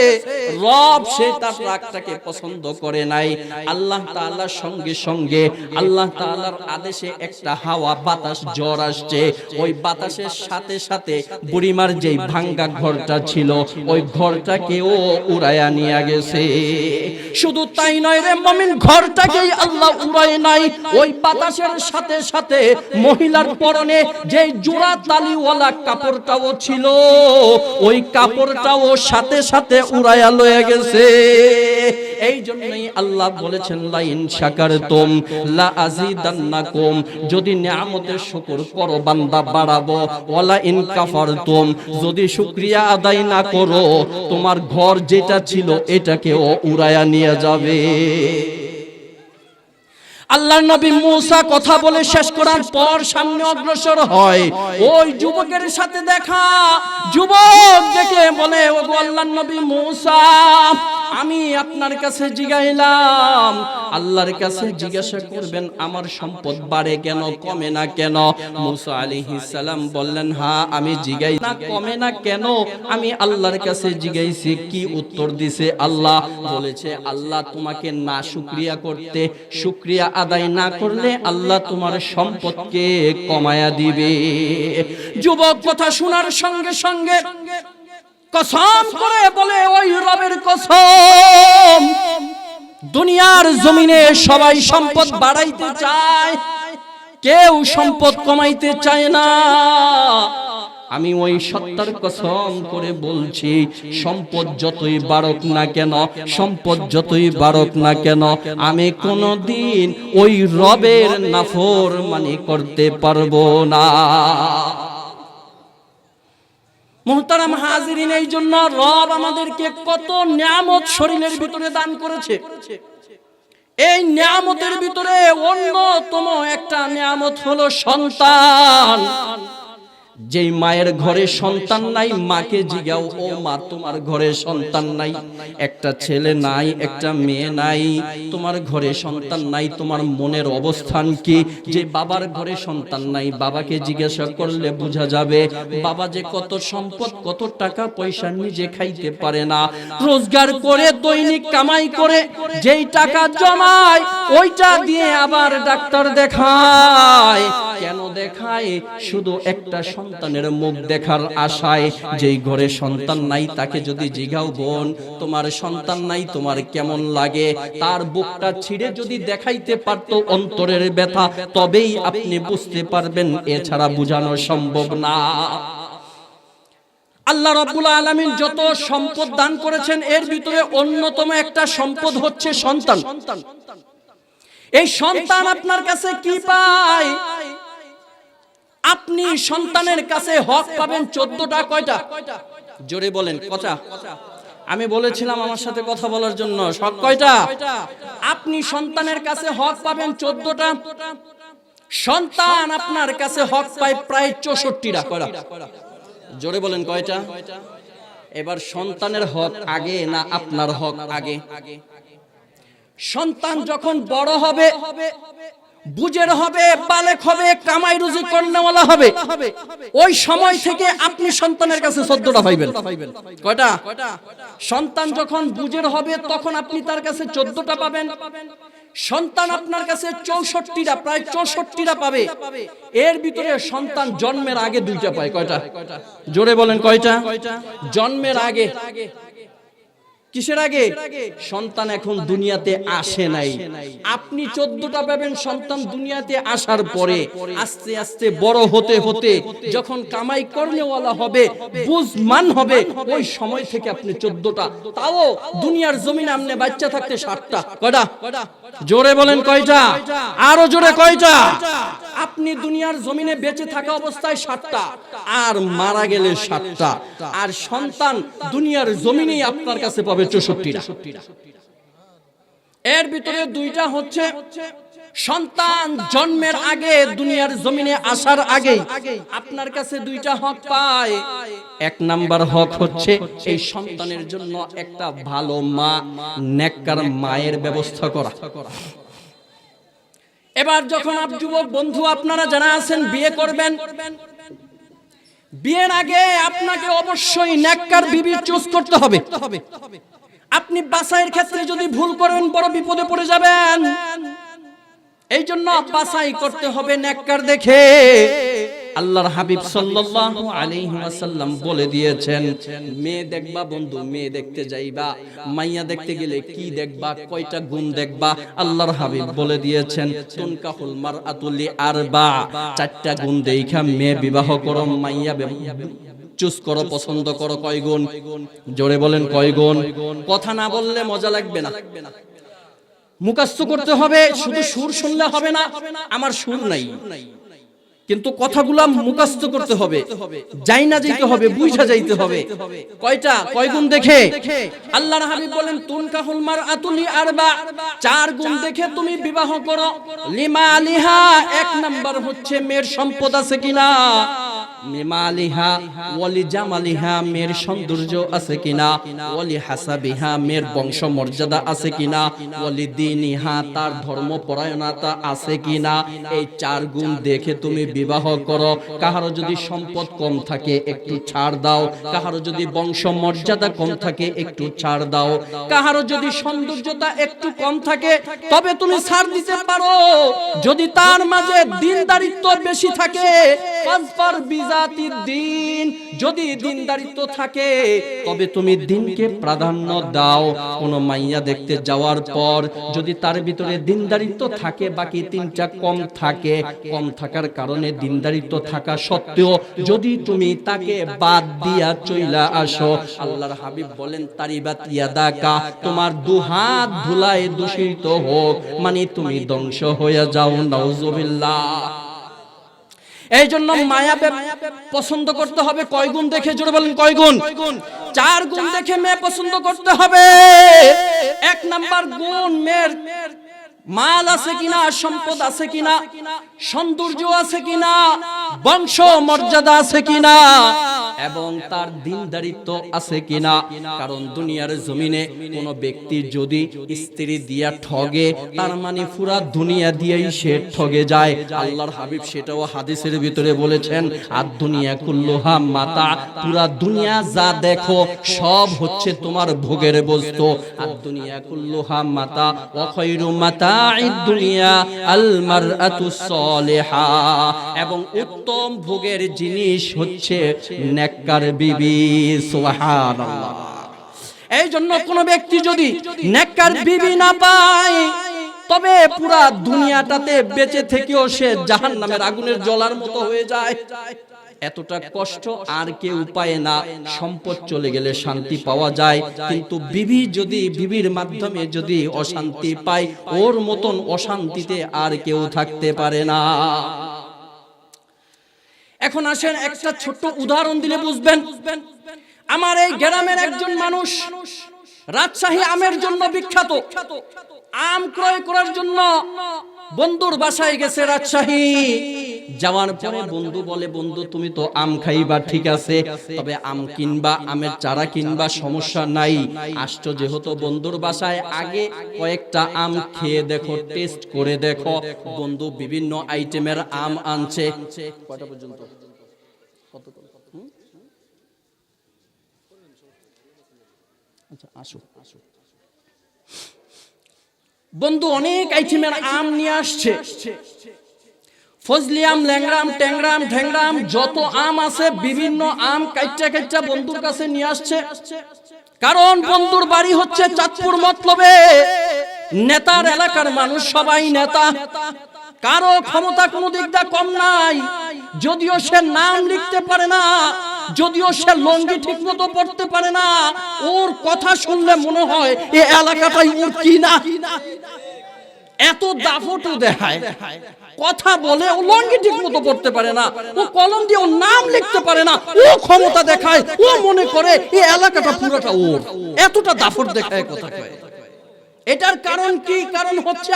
রব সে তার রাগটাকে পছন্দ করে নাই। আল্লাহ তাআলার সঙ্গে সঙ্গে আল্লাহ তাআলার আদেশে একটা হাওয়া বাতাস জ্বর আসছে। ওই বাতাসের সাথে সাথে বুড়িমার যেই ভাঙ্গা ঘরটা ছিল ওই ঘরটাকেও উড়াইয়া নিয়ে গেছে। শুধু তাই নয় রে মুমিন, ঘরটাকেই আল্লাহ উড়ায় নাই, ওই বাতাসের সাথে সাথে মহিলার পরনে যে জোড়া তালিওয়ালা কাপড়টাও ছিল ওই কাপড়টাও সাথে সাথে উড়াইয়া লয়ে গেছে। এই জন্যই আল্লাহ বলেছেন, লা ইন শাকারতুম লা আযীদান্নাকুম, যদি নিয়ামতের শুকর করো বান্দা বাড়াবো, ওয়ালা ইন কাফারতুম, যদি শুকরিয়া আদায় না করো তোমার ঘর যেটা ছিল এটাকেও উড়াইয়া নিয়ে যাবে। আল্লাহর নবী মূসা কথা বলে শেষ করার পর সামনে অগ্রসর হয়, ওই যুবকের সাথে দেখা। যুবক ডেকে বলে, ওগো আল্লাহর নবী মূসা, আমি আপনার কাছে জিগাইলাম, আল্লাহর কাছে জিজ্ঞাসা করবেন আমার সম্পদ বাড়ে কেন, কমে না কেন? মূসা আলাইহিস সালাম বললেন, হ্যাঁ আমি জিগাই না, কমে না কেন, আমি আল্লাহর কাছে জিগাইছি। কি উত্তর দিছে? আল্লাহ বলেছে, আল্লাহ তোমাকে না শুকরিয়া করতে, শুকরিয়া আদায় না করলে আল্লাহ তোমার সম্পদকে কমায়া দিবে। যুবক কথা শোনার সঙ্গে সঙ্গে কসম করে বলে, ওই রবের কসম, দুনিয়ার জমিনে সবাই সম্পদ বাড়াইতে চায়, কেউ সম্পদ কমাইতে চায় না। আমি ওই সত্তার কসম করে বলছি, সম্পদ যতই বাড়ুক না কেন, সম্পদ যতই বাড়ুক না কেন, আমি কোনদিন ওই রবের নাফরমানি করতে পারবো না। মুহতারাম হাজিরিন, এই জন্য রব আমাদেরকে কত নিয়ামত শরীরের ভিতরে দান করেছে। এই নিয়ামতের ভিতরে অন্যতম একটা নিয়ামত হলো সন্তান। যেই মায়ের ঘরে সন্তান নাই, মাকে জিগাও, ও মা তোমার ঘরে সন্তান নাই, একটা ছেলে নাই, একটা মেয়ে নাই, তোমার ঘরে সন্তান নাই, তোমার মনের অবস্থান কি? যে বাবার ঘরে সন্তান নাই, বাবাকে জিজ্ঞাসা করলে বোঝা যাবে বাবা যে কত সম্পদ, কত টাকা পয়সা নিজে খাইতে পারে না, রোজগার করে দৈনিক কামাই করে যেই টাকা জমায় ওইটা দিয়ে আবার ডাক্তার দেখায়। কেন দেখায়? শুধু একটা সন্তানের মুখ দেখার আশায়। যেই ঘরে সন্তান নাই তাকে যদি জিগাও, বোন তোমার সন্তান নাই, তোমার কেমন লাগে, তার বুকটা ছিঁড়ে যদি দেখাইতে পারতো অন্তরের ব্যথা, তবেই আপনি বুঝতে পারবেন, এছাড়া বোঝানো সম্ভব না। আল্লাহ রাব্বুল আলামিন যত সম্পদ দান করেছেন এর ভিতরে অন্যতম একটা সম্পদ হচ্ছে সন্তান। এই সন্তান আপনার কাছে কি পায়? আপনি সন্তানের কাছে হক পাবেন 14টা। কয়টা? জোরে বলেন কয়টা? আমি বলেছিলাম আমার সাথে কথা বলার জন্য, হক কয়টা? আপনি সন্তানের কাছে হক পাবেন 14টা। সন্তান আপনার কাছে হক পায় প্রায় 64টা। কয়টা? জোরে বলেন কয়টা? এবার সন্তানের হক আগে না আপনার হক আগে? সন্তান যখন বড় হবে, বুঝের হবে, বালেক হবে, কামাই রুজি করনেওয়ালা হবে, ওই সময় থেকে আপনি সন্তানের কাছে 14টা পাইবেন। কয়টা? সন্তান যখন বুঝের হবে তখন আপনি তার কাছে 14টা পাবেন। সন্তান আপনার কাছে 64টা, প্রায় 64টা পাবে। এর ভিতরে সন্তান জন্মের আগে 2টা পায়। কয়টা? জোরে বলেন কয়টা? জন্মের আগে কিসের আগে? সন্তান এখন দুনিয়াতে আসে নাই। আপনি 14টা পাবেন সন্তান দুনিয়াতে আসার পরে। আস্তে আস্তে বড় হতে হতে যখন কামাই করনেওয়ালা হবে, বুঝমান হবে, ওই সময় থেকে আপনি 14টা, তাও দুনিয়ার জমিনে আপনি বাচ্চা থাকতে 7টা। কয়টা? জোরে বলেন কয়টা? আরো জোরে কয়টা? আপনি দুনিয়ার জমিনে বেঁচে থাকা অবস্থায় 7টা, আর মারা গেলে 7টা। আর সন্তান দুনিয়ার জমিনেই আপনার কাছে পাবে 64টা। এর ভিতরে 2টা হচ্ছে সন্তান জন্মের আগে, দুনিয়ার জমিনে আসার আগে আপনার কাছে 2টা হক পায়। 1 নাম্বার হক হচ্ছে এই সন্তানের জন্য একটা ভালো মা, নেককার মায়ের ব্যবস্থা করা। এবার যখন যুবক বন্ধু আপনারা যারা আছেন বিয়ে করবেন, বিয়ের আগে আপনাকে অবশ্যই নেককার বিবি চুজ করতে হবে। আপনি বাছাইয়ের ক্ষেত্রে যদি ভুল করেন বড় বিপদে পড়ে যাবেন। এই জন্য বাছাই করতে হবে নেককার দেখে। আল্লাহর হাবিব সাল্লাল্লাহু আলাইহি ওয়াসাল্লাম বলে দিয়েছেন, মেয়ে দেখবা বন্ধু, মেয়ে দেখতে যাইবা, মাইয়া দেখতে গেলে কি দেখবা, কয়টা গুণ দেখবা? আল্লাহর হাবিব বলে দিয়েছেন, তুনকাহুল মারআতু লিআরবা, 4টা গুণ দেইখা মেয়ে বিবাহ করো, মাইয়া চুজ করো, পছন্দ করো। কয় গুণ? জোরে বলেন কয় গুণ? কথা না বললে মজা লাগবে না, মুখস্থ করতে হবে। শুধু সুর শুনলে হবে না, আমার সুর নাই, কিন্তু কথাগুলা মুখস্থ করতে হবে, যাই না যাইতে হবে, বুঝা যাইতে হবে। কয়টা? কয় গুণ দেখে? আল্লাহর হাবিব বলেন, তুনকাহুল মারআতু লিআরবা, 4 গুণ দেখে তুমি বিবাহ করো। লিমালিহা, 1 নাম্বার হচ্ছে মেয়ের সম্পদ আছে কিনা, লিমালিহা ওয়ালি জামালিহা, মেয়ের সৌন্দর্য আছে কিনা, ওয়ালি হাসাবিহা, মেয়ের বংশ মর্যাদা আছে কিনা, ওয়ালি দীনিহা, তার ধর্মপরায়ণতা আছে কিনা। এই 4 গুণ দেখে তুমি বিবাহ করো। কাহারো যদি সম্পদ কম থাকে একটু ছাড় দাও, কাহারো যদি বংশ মর্যাদা কম থাকে একটু ছাড় দাও, কাহারো যদি সৌন্দর্যতা একটু কম থাকে তবে তুমি ছাড় দিতে পারো। যদি তার মাঝে দিনদারিত্ব বেশি থাকে, ফাজফার বিজাতিদ দ্বীন, যদি দিনদারিত্ব থাকে তবে তুমি দিনকে প্রাধান্য দাও। কোন মাইয়া দেখতে যাওয়ার পর যদি তার ভিতরে দিনদারিত্ব থাকে, বাকি 3টা কম থাকে, কম থাকার কারণে দিনদারিত্ব থাকা সত্ত্বেও যদি তুমি তাকে বাদ দিয়া চইলা আসো, আল্লাহর হাবিব বলেন, তারিবাত ইয়াদাকা, তোমার 2 হাত ধুলায় দূষিত হোক, মানে তুমি ধ্বংস হয়ে যাও। নাউজুবিল্লাহ। এই জন্য মায়া পছন্দ করতে হবে কয় গুণ দেখে? জোরে বলেন কয় গুণ? 4 গুণ দেখে মেয়ে পছন্দ করতে হবে। 1 নাম্বার গুণ, মেয়ের মাল আছে কিনা, সম্পদ আছে কিনা, সৌন্দর্য আছে কিনা, বংশ মর্যাদা আছে কিনা, এবং তার দিনদারিত্ব আছে কিনা। কারণ দুনিয়ার জমিনে কোন ব্যক্তি যদি স্ত্রী দিয়া ঠগে, তার মানে পুরা দুনিয়া দিয়েই সে ঠগে যায়। আল্লাহর হাবিব সেটাও হাদিসের ভিতরে বলেছেন, আর দুনিয়া কুল্লুহা মাতা, পুরা দুনিয়া যা দেখো সব হচ্ছে তোমার ভোগের বস্তু। আর দুনিয়া কুল্লুহা মাতা, ওয়া খায়রু মাতা'আদ দুনিয়া আল মারআতুস সালিহা, এবং উত্তম ভোগের জিনিস হচ্ছে নেককার বিবি। সুবহানাল্লাহ। এই জন্য কোন ব্যক্তি যদি নেককার বিবি না পায়, তবে পুরা দুনিয়াটাতে বেঁচে থেকেও সে জাহান্নামের আগুনের জ্বলার মতো হয়ে যায়। এতটা কষ্ট আর কেউ পায় না। সম্পদ চলে গেলে শান্তি পাওয়া যায়, কিন্তু বিবি যদি, বিবির মাধ্যমে যদি অশান্তি পায়, ওর মতন অশান্তিতে আর কেউ থাকতে পারে না। এখন আসেন একটা ছোট্ট উদাহরণ দিলে বুঝবেন। আমার এই গ্রামের একজন মানুষ রাজশাহী আমের জন্য বিখ্যাত। আম ক্রয় করার জন্য বন্ধুর বাসায় গেছে রাজশাহী। যাওয়ার পরে বন্ধু বলে, বন্ধু তুমি তো আম খাইবা, ঠিক আছে, তবে আম কিনবা, আমের চারা কিনবা, সমস্যা নাই। আসছো যেহেতু বন্ধুর বাসায়, আগে কয়েকটা আম খেয়ে দেখো, টেস্ট করে দেখো। বন্ধু বিভিন্ন আইটেমের আম আনছে। কয়টা পর্যন্ত? আচ্ছা, আসো। বন্ধু অনেক আইটেমের আম নিয়ে আসছে। ফজলি আম, ল্যাংড়া আম, ট্যাংরা আম, ঢ্যাংরা আম, যত আম আছে বিভিন্ন আম কাইটা কাইটা বন্ধুর কাছে নিয়ে আসছে। কারণ বন্ধুর বাড়ি হচ্ছে চাঁদপুর মতলবে। নেতার এলাকার মানুষ সবাই নেতা, কারো ক্ষমতা কোনো দিক দিয়ে কম নাই। যদিও সে নাম লিখতে পারে না, যদিও সে লঙ্গি ঠিক মতো পড়তে পারে না, ওর কথা শুনলে মনে হয় এই এলাকাটাই ওর কি না। এত দাফটও দেখায়, কথা বলে, ও লঙ্গি ঠিক মতো পড়তে পারে না, ও কলম দিয়ে ওর নাম লিখতে পারে না, ও ক্ষমতা দেখায়, ও মনে করে এই এলাকাটা পুরোটা ওর। এতটা দাফট দেখায় কথা কয়। এটার কারণ কি? কারণ হচ্ছে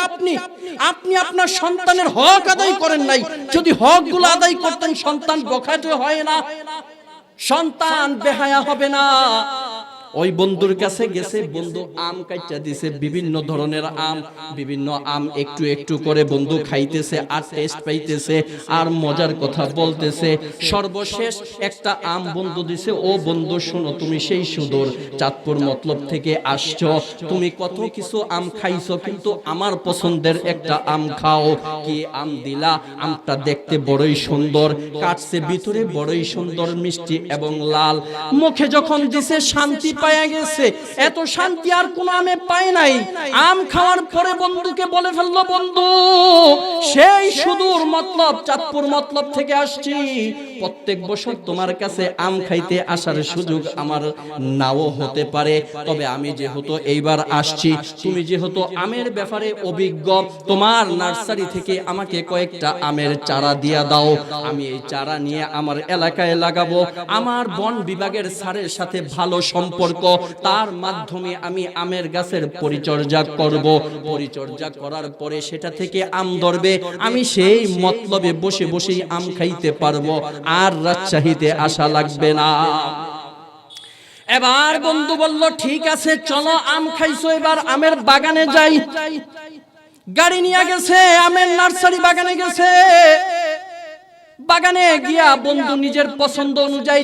আপনি আপনার সন্তানের হক আদায় করেন নাই। যদি হকগুলো আদায় করতেন, সন্তান বখাটে হয় না, সন্তান বেহায়া হবে না। ওই বন্ধুর কাছে গেছে, বন্ধু আম কাইটা দিছে, বিভিন্ন ধরনের আম, বিভিন্ন আম একটু একটু করে বন্ধু খাইতেছে আর টেস্ট পাইতেছে আর মজার কথা বলতেছে। সর্বশেষ একটা আম বন্ধু দিছে, ও বন্ধু শোনো, তুমি সেই সুদূর চাঁদপুর মতলব থেকে আসছো, তুমি কত কিছু আম খাইছো, কিন্তু আমার পছন্দের একটা আম খাও। কি আম দিলা? আমটা দেখতে বড়ই সুন্দর, কাটছে ভিতরে বড়ই সুন্দর, মিষ্টি এবং লাল। মুখে যখন দিছে শান্তি পায়া গেছে, এত শান্তি আর কোন আমে পায় নাই। আম খাওয়ার পরে বন্ধুকে বলে ফেললো, বন্ধু সেই সুদূর মতলব চাঁদপুর মতলব থেকে আসছি, প্রত্যেক বছর তোমার কাছে আম খাইতে আসার সুযোগ আমার নাও হতে পারে, তবে আমি যেহেতু এইবার আসছি, তুমি যেহেতু আমের ব্যাপারে অভিজ্ঞ, তোমার নার্সারি থেকে আমাকে কয়েকটা আমের চারা দিয়া দাও। আমি এই চারা নিয়ে আমার এলাকায় লাগাবো। আমার বন বিভাগের স্যারের সাথে ভালো সম্পর্ক, তার মাধ্যমে আমি আমের গাছের পরিচর্যা করব। পরিচর্যা করার পরে সেটা থেকে আম ধরবে, আমি সেই মতলবে বসে বসেই আম খাইতে পারবো, আর রাজশাহীতে আসা লাগবে না। এবার বন্ধু বলল, ঠিক আছে চলো, আম খাইছো, এবার আমের বাগানে যাই। গাড়ি নিয়ে গেছে, আমের নার্সারি বাগানে গেছে। বাগানে গিয়া বন্ধু নিজের পছন্দ অনুযায়ী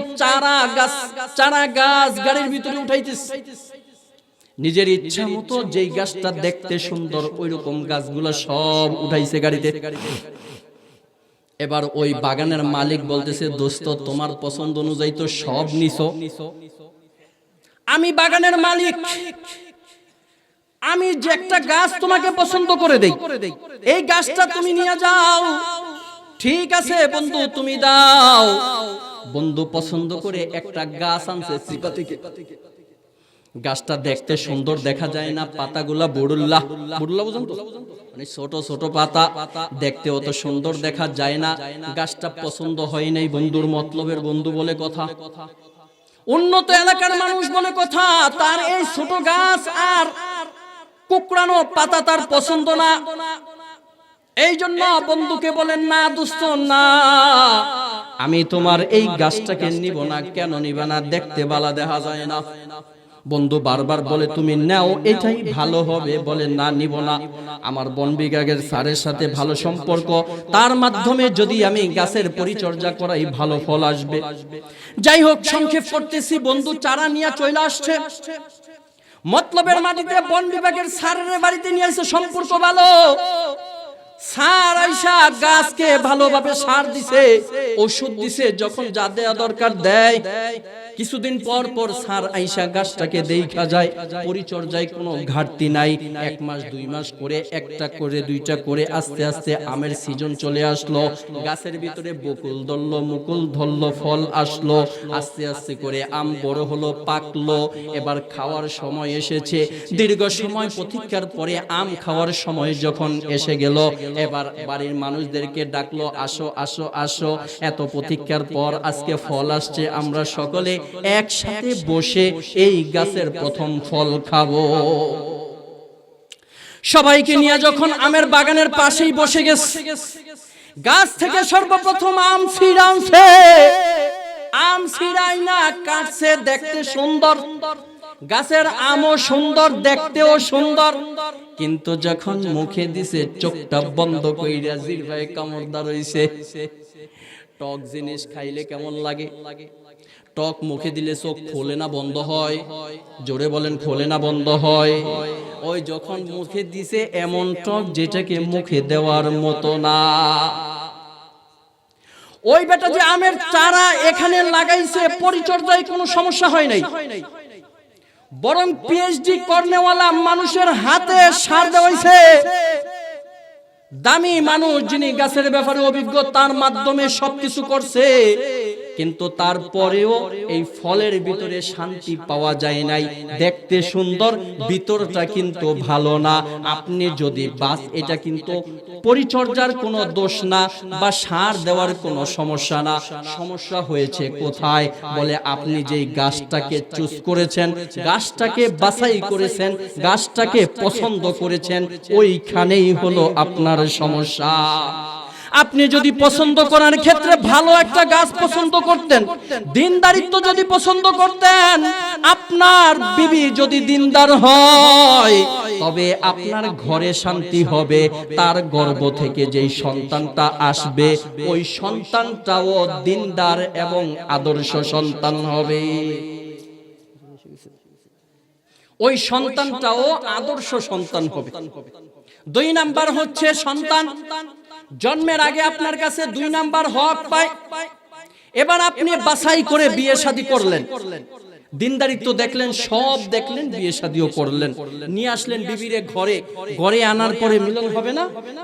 চারা গাছ গাড়ির ভিতরে উঠাইতেছে। নিজের ইচ্ছা মতো যেই গাছটা দেখতে সুন্দর ওইরকম গাছগুলো সব উঠাইছে গাড়িতে। এবার ওই বাগানের মালিক বলতেছে, দোস্ত তোমার পছন্দ অনুযায়ী তো সব নিছো, আমি বাগানের মালিক, আমি যে একটা গাছ তোমাকে পছন্দ করে দেই, এই গাছটা তুমি নিয়ে যাও। ঠিক আছে বন্ধু, তুমি দাও। বন্ধু পছন্দ করে একটা গাছ আনছে চিপা থেকে। গাছটা দেখতে সুন্দর দেখা যায় না, পাতাগুলা বড়ুল্লা বুঝুন তো, মানে ছোট ছোট পাতা, দেখতে অত সুন্দর দেখা যায় না। গাছটা পছন্দ হয় নাই বন্ধুর মতলবের বন্ধু বলে কথা, উন্নত এলাকার মানুষ বলে কথা, তার এই ছোট গাছ আর কুকড়ানো পাতা তার পছন্দ না। এই জন্য বন্ধুকে বলেন, না দোস্ত না, আমি তোমার এই গাছটাকে নিব না। কেন নিবা না? দেখতে ভালো দেখা যায় না। বন্ধু বারবার বলে, তুমি নাও, এটাই ভালো হবে। বলে, না নিব না, আমার বন বিভাগের স্যারের সাথে ভালো সম্পর্ক, তার মাধ্যমে যদি আমি গাছের পরিচর্যা করাই ভালো ফল আসবে। যাই হোক, সংক্ষেপ করতেছি, বন্ধু চারা নিয়ে চলে আসছে মতলবের মাটিতে। বন বিভাগের স্যারের বাড়িতে নিয়ে আসছে, সম্পর্ক ভালো। সার আইসা গাছকে ভালোভাবে সার দিছে, ওষুধ দিছে, যখন যা দেয়া দরকার দেয়। কিছুদিন পর পর সার আইসা গাছটাকে দেখা যায়, পরিচর্যায় কোনো ঘাটতি নাই। 1 মাস 2 মাস করে একটা করে দুইটা করে আস্তে আস্তে আমের সিজন চলে আসলো। গাছের ভিতরে বকুল ধরলো, মুকুল ধরলো, ফল আসলো। আস্তে আস্তে করে আম বড় হলো, পাকলো। এবার খাওয়ার সময় এসেছে। দীর্ঘ সময় প্রতীক্ষার পরে আম খাওয়ার সময় যখন এসে গেল, এবার বাড়ির মানুষদেরকে ডাকলো, আসো আসো আসো, এত প্রতীক্ষার পর আজকে ফল আসছে, আমরা সকলে একসাথে বসে এই গাছের প্রথম ফল খাবো। সবাইকে নিয়ে যখন আমের বাগানের পাশেই বসে গেছে, গাছ থেকে সর্বপ্রথম আম ছিঁড়াছে। আম ছিঁড়াই না, কাটছে, দেখতে সুন্দর, গাছের আমও সুন্দর, দেখতেও সুন্দর, কিন্তু যখন মুখে দিছে চোখটা বন্ধ কইরা জিহ্বায় কামড় রইছে। টক জিনিস খাইলে কেমন লাগে? টক মুখে দিলে চোখ খোলে না বন্ধ হয়? জোরে বলেন, খোলে না বন্ধ হয়? ওই যখন মুখে দিছে এমন টক যেটাকে মুখে দেওয়ার মতো না। ওই বেটা যে আমের চারা এখানে লাগাইছে, পরিচর্যায় কোনো সমস্যা হয় নাই। বরং পিএইচডি করনেওয়ালা মানুষের হাতে সার দেওয়াইছে। দামি মানুষ যিনি গাছের ব্যাপারে অভিজ্ঞ, তার মাধ্যমে সবকিছু করছে, কিন্তু তারপরেও এই ফলের ভিতরে শান্তি পাওয়া যায় নাই। দেখতে সুন্দর, ভিতরটা কিন্তু ভালো না। আপনি যদি এটা কিন্তু পরিচর্যার কোনো দোষ না, বা সার দেওয়ার কোনো সমস্যা না। সমস্যা হয়েছে কোথায়? বলে আপনি যেই গাছটাকে চুজ করেছেন, গাছটাকে বাছাই করেছেন, গাছটাকে পছন্দ করেছেন, ওইখানেই হলো আপনার সমস্যা। আপনি যদি পছন্দ করার ক্ষেত্রে ভালো একটা গাছ পছন্দ করতেন, দিনদারিত্ব যদি পছন্দ করতেন, আপনার বিবি যদি দিনদার হয়, তবে আপনার ঘরে শান্তি হবে। তার গর্ভ থেকে যেই সন্তানটা আসবে, ওই সন্তানটাও দিনদার এবং আদর্শ সন্তান হবে। ওই সন্তানটাও আদর্শ সন্তান হবে। 2 নাম্বার হচ্ছে সন্তান জন্মের আগে আপনার কাছে 2 নাম্বার হক পায়। এবার আপনি বাছাই করে বিয়ে শাদী করলেন, দিনদারিত্ব দেখলেন, সব দেখলেন, বিয়ে শাদীও করলেন, নিয়ে আসলেন বিবিরে ঘরে। ঘরে আনার পরে মিলন হবে না?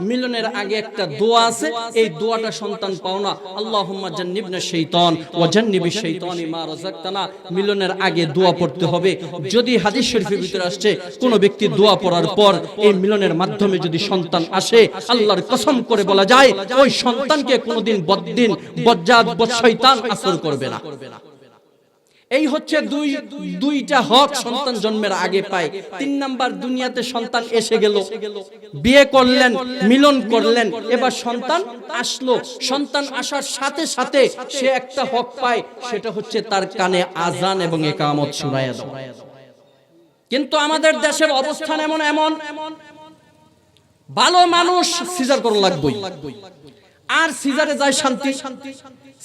মিলনের আগে একটা দোয়া আছে, এই দোয়াটা সন্তান পাও না, আল্লাহুম্মা জান্নিবনা শাইতান ওয়া জান্নিবিশ শাইতানি মা রাযাকতানা। মিলনের আগে দোয়া পড়তে হবে। যদি হাদিস শরীফের ভিতরে আসছে, কোন ব্যক্তি দোয়া পড়ার পর এই মিলনের মাধ্যমে যদি সন্তান আসে, আল্লাহর কসম করে বলা যায়, ওই সন্তানকে কোনোদিন বদ্দিন, বজ্জাত, বদশয়তান আসর করবে না। এই হচ্ছে দুইটা হক সন্তান জন্মের আগে পায়। 3 নাম্বার, দুনিয়াতে সন্তান এসে গেল, বিয়ে করলেন, মিলন করলেন, এবার সন্তান আসলো। সন্তান আসার সাথে সাথে সে একটা হক পায়, সেটা হচ্ছে তার কানে আজান এবং ইকামত শোনায়া দাও। কিন্তু আমাদের দেশের অবস্থান এমন, ভালো মানুষ সিজার করা লাগবেই, আর সিজারে যায় শান্তি।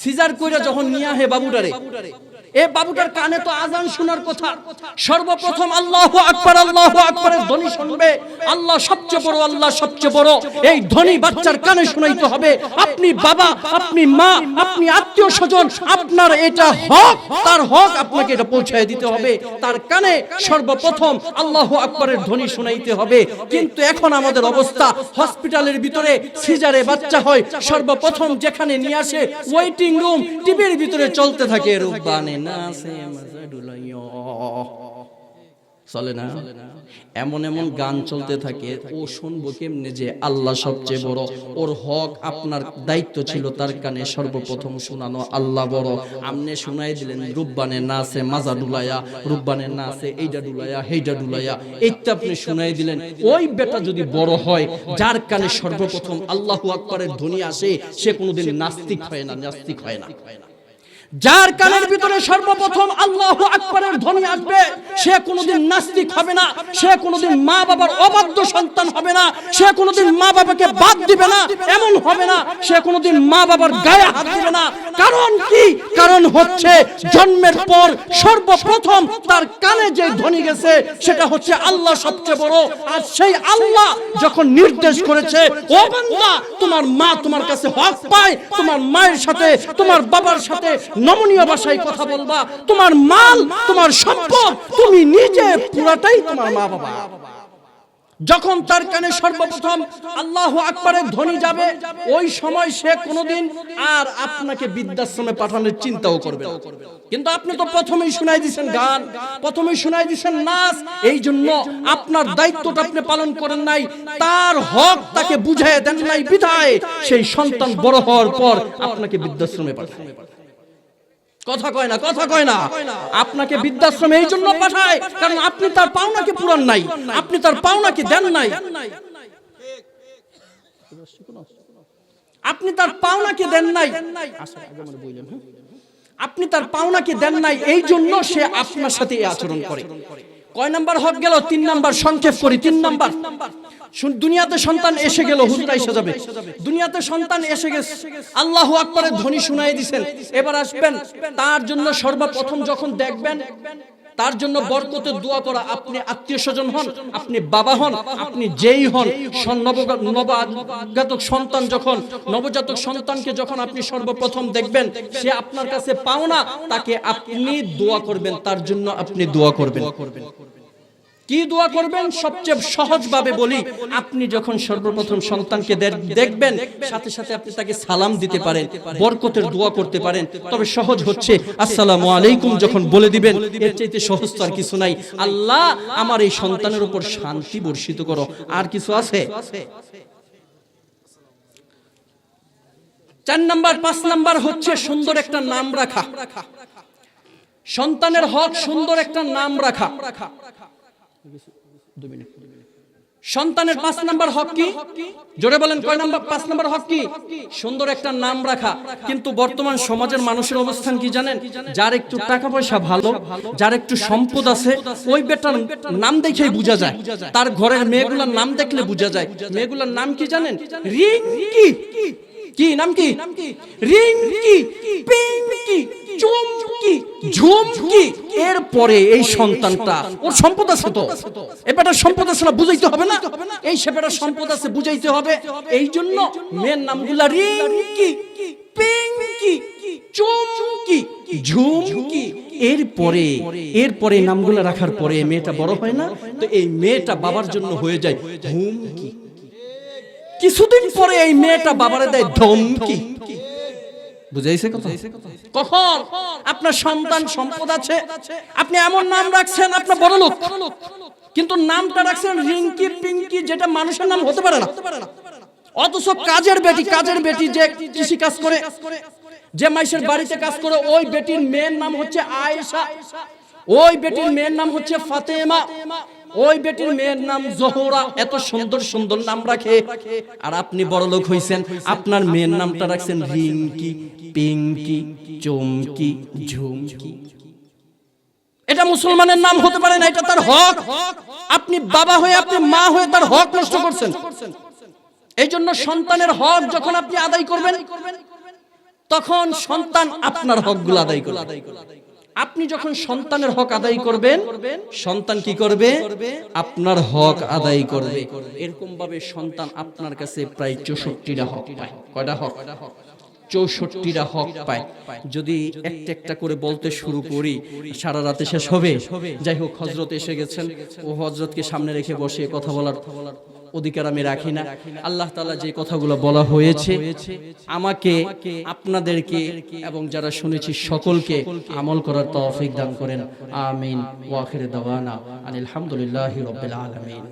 সিজার কইরা যখন নিয়ে আহে বাবুটারে, এ বাবুটার কানে তো আজান শোনার কথা। সর্বপ্রথম আল্লাহু আকবার, আল্লাহু আকবারের ধ্বনি শুনবে। আল্লাহ সবচেয়ে বড়, আল্লাহ সবচেয়ে বড়, এই ধ্বনি বাচ্চার কানে শোনাইতে হবে। আপনি বাবা, আপনি মা, আপনি আত্মীয় স্বজন, আপনার এটা হক, তার হক আপনাকে এটা পৌঁছায় দিতে হবে। তার কানে সর্বপ্রথম আল্লাহু আকবারের ধ্বনি শোনাইতে হবে। কিন্তু এখন আমাদের অবস্থা, হসপিটালের ভিতরে সিজারে বাচ্চা হয়, সর্বপ্রথম যেখানে নিয়ে আসে ওয়েটিং রুম, টিভির ভিতরে চলতে থাকে রূপবানে চলে না, এমন গান চলতে থাকে। ও শুনবো কেমনে যে আল্লাহ সবচেয়ে বড়? ওর হক, আপনার দায়িত্ব ছিল তার কানে সর্বপ্রথম শোনানো আল্লাহ বড়। আপনি শুনাই দিলেন রূপবানে নাচে মাজা ডুলাইয়া, রূপবানে নাচে এইটা ডুলাইয়া, হেইটা ডুলাইয়া, এইটা আপনি শুনাই দিলেন। ওই বেটা যদি বড় হয়, যার কানে সর্বপ্রথম আল্লাহু আকবারের ধ্বনি আসে, সে কোনোদিন নাস্তিক হয় না, নাস্তিক হয় না। যার কানের ভিতরে সর্বপ্রথম আল্লাহু আকবারের ধ্বনি আসবে, সে কোনোদিন নাস্তিক হবে না, সে কোনোদিন মা বাবার অবাধ্য সন্তান হবে না, সে কোনোদিন মা বাবাকে বাদ দিবে না, এমন হবে না, সে কোনোদিন মা বাবার গায়ে হাত দিবে না। কারণ কি? কারণ হচ্ছে জন্মের পর সর্বপ্রথম তার কানে যে ধ্বনি গেছে, সেটা হচ্ছে আল্লাহ সবচেয়ে বড়। আর সেই আল্লাহ যখন নির্দেশ করেছে, ও বান্দা, তোমার মা তোমার কাছে হক পায়, তোমার মায়ের সাথে, তোমার বাবার সাথে নমনীয় ভাষায় কথা বলবা, তোমার মাল, তোমার সম্পদ, তুমি নিজে পুরাটাই তোমার মা বাবা। যখন তার কানে সর্বপ্রথম আল্লাহু আকবারের ধ্বনি যাবে, ওই সময় সে কোনোদিন আর আপনাকে বৃদ্ধাশ্রমে পাঠানোর চিন্তাও করবে না। কিন্তু আপনি তো প্রথমেই শুনাই দিয়েছেন গান, প্রথমেই শুনাই দিয়েছেন নাচ, এই জন্য আপনার দায়িত্বটা আপনি পালন করেন নাই, তার হক তাকে বুঝায় দেন নাই, বিধায় সেই সন্তান বড় হওয়ার পর আপনাকে বৃদ্ধাশ্রমে পাঠায়। কথা কয় না, কথা কয় না। আপনাকে বৃদ্ধাশ্রমে এই জন্য পাঠায়, কারণ আপনি তার পাওনাকে পূরণ নাই, আপনি তার পাওনাকে দেন নাই, আপনি তার পাওনাকে দেন নাই, আপনি তার পাওনাকে দেন নাই, এই জন্য সে আপনার সাথে এই আচরণ করে। কয় নাম্বার হক গেল? 3 নাম্বার। সংক্ষেপ করি, 3 নাম্বার। দুনিয়াতে সন্তান এসে গেল, হুজুর আইসা যাবে, দুনিয়াতে সন্তান এসে গেছে, আল্লাহু আকবারের ধ্বনি শুনাই দিয়েছেন, এবার আসবেন। তার জন্য সর্বপ্রথম যখন দেখবেন তার জন্য বরকতের দোয়া করা। আপনি আত্মীয় স্বজন হন, আপনি বাবা হন, আপনি যেই হন, নবজাতক সন্তান যখন নবজাতক সন্তানকে যখন আপনি সর্বপ্রথম দেখবেন, সে আপনার কাছে পাওনা, তাকে আপনি দোয়া করবেন, তার জন্য আপনি দোয়া করবেন। কি দোয়া করবেন? সবচেয়ে সহজ ভাবে বলি, আপনি যখন সর্বপ্রথম সন্তানকে দেখবেন, সাথে সাথে আপনি তাকে সালাম দিতে পারেন, বরকতের দোয়া করতে পারেন। তবে সহজ হচ্ছে আসসালামু আলাইকুম যখন বলে দিবেন, এর চাইতে সহজ তো আর কিছু নাই। আল্লাহ আমার এই সন্তানের উপর শান্তি বর্ষিত করো, আর কিছু আছে? 4 নাম্বার 5 নাম্বার হচ্ছে সুন্দর একটা নাম রাখা। সন্তানের হক সুন্দর একটা নাম রাখা। সন্তানের 5 নাম্বার হক কি? জোরে বলেন, কয় নাম্বার? 5 নাম্বার হক কি? সুন্দর একটা নাম রাখা। কিন্তু বর্তমান সমাজের মানুষের অবস্থান কি জানেন? যার একটু টাকা পয়সা ভালো, যার একটু সম্পদ আছে, ওই বেটার নাম দেখেই বোঝা যায়, তার ঘরের মেয়েগুলোর নাম দেখলে বোঝা যায়। মেয়েগুলোর নাম কি জানেন? রিঙ্কি। কি নাম? কি? রিঙ্কি, পিঙ্কি, চুমকি, ঝুমকি। এরপরে এই সন্তানটা, ওর সম্পদ আছে তো, এবারটার সম্পদ আছে না, বুঝাইতে হবে না? এই সেবাটার সম্পদ আছে, বুঝাইতে হবে। এই জন্য মেয়ের নামগুলা রিঙ্কি, পিঙ্কি, চুমকি, ঝুমকি। এরপরে নামগুলা রাখার পরে মেয়েটা বড় হয় না, তো এই মেয়েটা বাবার জন্য হয়ে যায় হুমকি। কিছুদিন পরে এই মেয়েটা বাবারে দেয় ধমকি। বুঝাইছে কথা? কখন আপনার সন্তান সম্পদ আছে, আপনি এমন নাম রাখছেন আপনার বড় লোক, কিন্তু নামটা রাখছেন রিঙ্কি, পিঙ্কি, যেটা মানুষের নাম হতে পারে না। অথচ কাজের বেটি যে কৃষি কাজ করে, যে মাইশের বাড়িতে কাজ করে, ওই বেটির মেয়ের নাম হচ্ছে আয়েশা, ওই বেটির মেয়ের নাম হচ্ছে ফাতেমা, ওই বেটির মেয়ের নাম জোহরা। এত সুন্দর সুন্দর নাম রাখে। আর আপনি বড় লোক হইছেন, আপনার মেয়ের নামটা রাখছেন রিঙ্কি, পিঙ্কি, চুমকি, ঝুমকি। এটা মুসলমানের নাম হতে পারে না, এটা তার হক। আপনি বাবা হয়ে, আপনি মা হয়ে তার হক নষ্ট করছেন। এই জন্য সন্তানের হক যখন আপনি আদায় করবেন, তখন সন্তান আপনার হকগুলো আদায় করবে। আপনি যখন সন্তানের হক আদায় করবেন, সন্তান কি করবে? আপনার হক আদায় করবে। এরকম ভাবে সন্তান আপনার কাছে প্রায় 64টা হক পায়। কয়টা হক? 64টা হক পায়। যদি একটা একটা করে বলতে শুরু করি, সারা রাতে শেষ হবে। যাই হোক, হযরত এসে গেছেন, ও হযরতকে সামনে রেখে বসে কথা বলার অধিকার আমি রাখি না। আল্লাহ তাআলা যে কথাগুলো বলা হয়েছে, আমাকে, আপনাদেরকে এবং যারা শুনেছি সকলকে আমল করার তৌফিক দান করেন। আমিন। ওয়া আখিরু দাওয়ানা আলহামদুলিল্লাহি রাব্বিল আলামিন।